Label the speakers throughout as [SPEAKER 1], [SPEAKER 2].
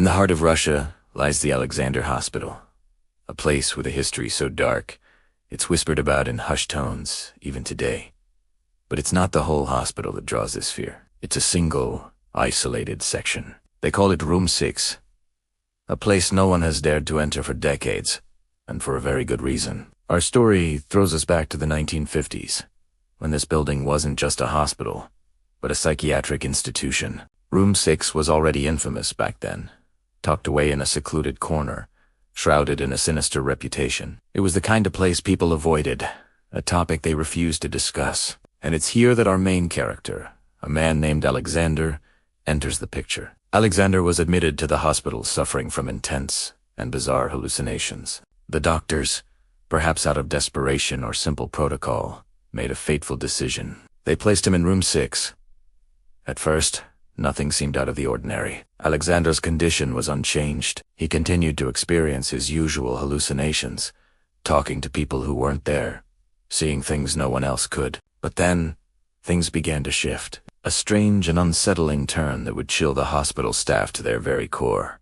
[SPEAKER 1] In the heart of Russia lies the Alexander Hospital, a place with a history so dark, it's whispered about in hushed tones, even today. But it's not the whole hospital that draws this fear. It's a single, isolated section. They call it Room 6, a place no one has dared to enter for decades, and for a very good reason. Our story throws us back to the 1950s, when this building wasn't just a hospital, but a psychiatric institution. Room 6 was already infamous back then, tucked away in a secluded corner, shrouded in a sinister reputation. It was the kind of place people avoided, a topic they refused to discuss. And it's here that our main character, a man named Alexander, enters the picture. Alexander was admitted to the hospital suffering from intense and bizarre hallucinations. The doctors, perhaps out of desperation or simple protocol, made a fateful decision. They placed him in Room 6. At first, nothing seemed out of the ordinary. Alexander's condition was unchanged. He continued to experience his usual hallucinations, talking to people who weren't there, seeing things no one else could. But then, things began to shift. A strange and unsettling turn that would chill the hospital staff to their very core.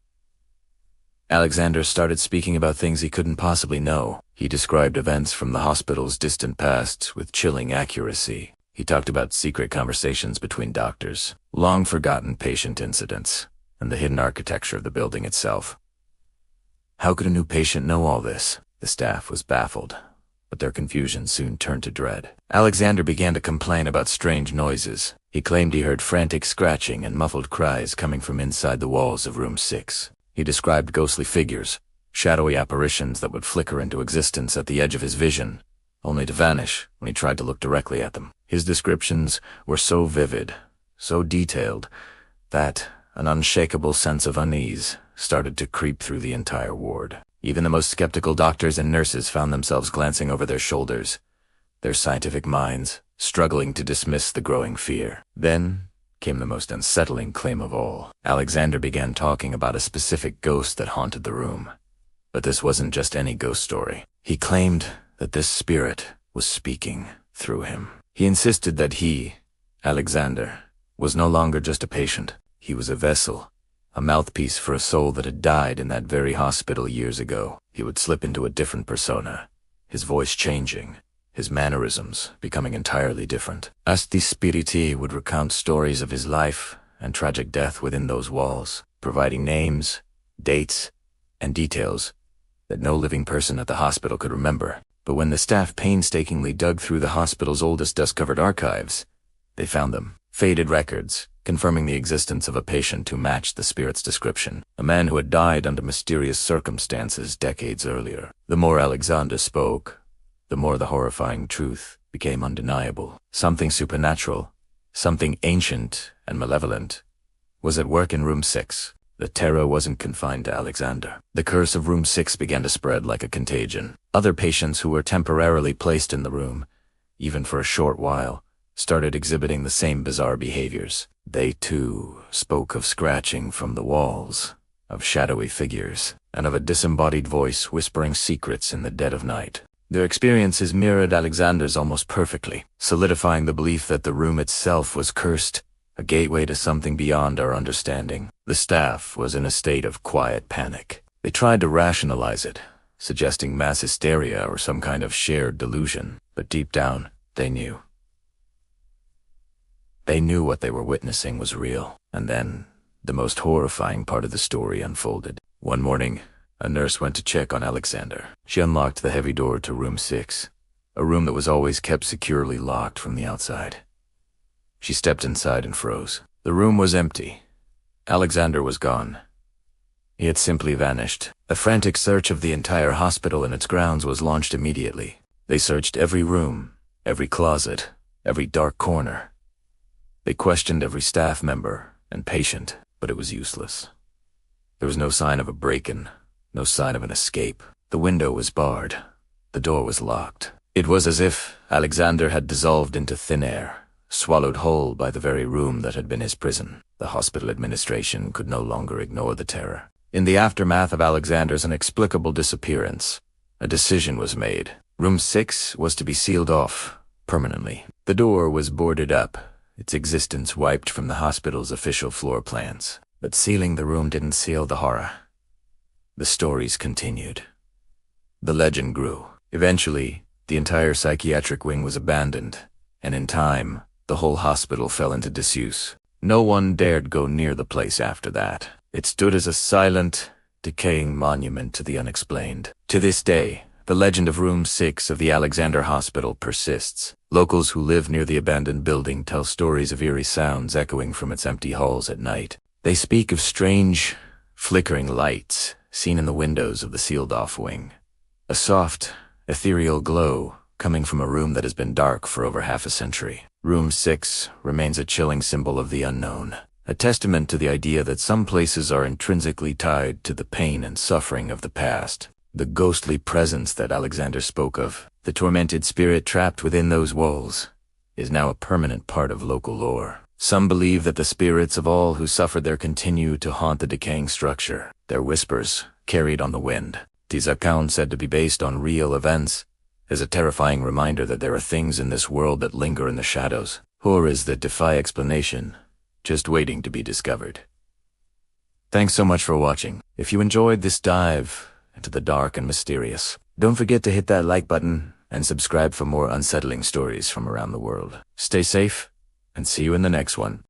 [SPEAKER 1] Alexander started speaking about things he couldn't possibly know. He described events from the hospital's distant past with chilling accuracy. He talked about secret conversations between doctors, long-forgotten patient incidents, and the hidden architecture of the building itself. How could a new patient know all this? The staff was baffled, but their confusion soon turned to dread. Alexander began to complain about strange noises. He claimed he heard frantic scratching and muffled cries coming from inside the walls of Room 6. He described ghostly figures, shadowy apparitions that would flicker into existence at the edge of his vision, only to vanish when he tried to look directly at them. His descriptions were so vivid, so detailed, that an unshakable sense of unease started to creep through the entire ward. Even the most skeptical doctors and nurses found themselves glancing over their shoulders, their scientific minds struggling to dismiss the growing fear. Then came the most unsettling claim of all. Alexander began talking about a specific ghost that haunted the room. But this wasn't just any ghost story. He claimed that this spirit was speaking through him. He insisted that he, Alexander, was no longer just a patient. He was a vessel, a mouthpiece for a soul that had died in that very hospital years ago. He would slip into a different persona, his voice changing, his mannerisms becoming entirely different. Asti Spiriti would recount stories of his life and tragic death within those walls, providing names, dates, and details that no living person at the hospital could remember. But when the staff painstakingly dug through the hospital's oldest dust-covered archives, they found them. Faded records, confirming the existence of a patient who matched the spirit's description, a man who had died under mysterious circumstances decades earlier. The more Alexander spoke, the more the horrifying truth became undeniable. Something supernatural, something ancient and malevolent, was at work in Room 6. The terror wasn't confined to Alexander. The curse of Room 6 began to spread like a contagion. Other patients who were temporarily placed in the room, even for a short while, started exhibiting the same bizarre behaviors. They, too, spoke of scratching from the walls, of shadowy figures, and of a disembodied voice whispering secrets in the dead of night. Their experiences mirrored Alexander's almost perfectly, solidifying the belief that the room itself was cursed, a gateway to something beyond our understanding. The staff was in a state of quiet panic. They tried to rationalize it, suggesting mass hysteria or some kind of shared delusion, but deep down, they knew. They knew what they were witnessing was real. And then, the most horrifying part of the story unfolded. One morning, a nurse went to check on Alexander. She unlocked the heavy door to Room 6, a room that was always kept securely locked from the outside. She stepped inside and froze. The room was empty. Alexander was gone. He had simply vanished. A frantic search of the entire hospital and its grounds was launched immediately. They searched every room, every closet, every dark corner. They questioned every staff member and patient, but it was useless. There was no sign of a break-in, no sign of an escape. The window was barred. The door was locked. It was as if Alexander had dissolved into thin air, swallowed whole by the very room that had been his prison. The hospital administration could no longer ignore the terror. In the aftermath of Alexander's inexplicable disappearance, a decision was made. Room 6 was to be sealed off permanently. The door was boarded up, its existence wiped from the hospital's official floor plans. But sealing the room didn't seal the horror. The stories continued. The legend grew. Eventually, the entire psychiatric wing was abandoned, and in time, the whole hospital fell into disuse. No one dared go near the place after that. It stood as a silent, decaying monument to the unexplained. To this day, the legend of Room 6 of the Alexander Hospital persists. Locals who live near the abandoned building tell stories of eerie sounds echoing from its empty halls at night. They speak of strange, flickering lights seen in the windows of the sealed-off wing. A soft, ethereal glow coming from a room that has been dark for over half a century. Room 6 remains a chilling symbol of the unknown, a testament to the idea that some places are intrinsically tied to the pain and suffering of the past. The ghostly presence that Alexander spoke of, the tormented spirit trapped within those walls, is now a permanent part of local lore. Some believe that the spirits of all who suffered there continue to haunt the decaying structure, their whispers carried on the wind. These accounts said to be based on real events, is a terrifying reminder that there are things in this world that linger in the shadows, horrors that defy explanation, just waiting to be discovered. Thanks so much for watching. If you enjoyed this dive into the dark and mysterious, don't forget to hit that like button and subscribe for more unsettling stories from around the world. Stay safe, and see you in the next one.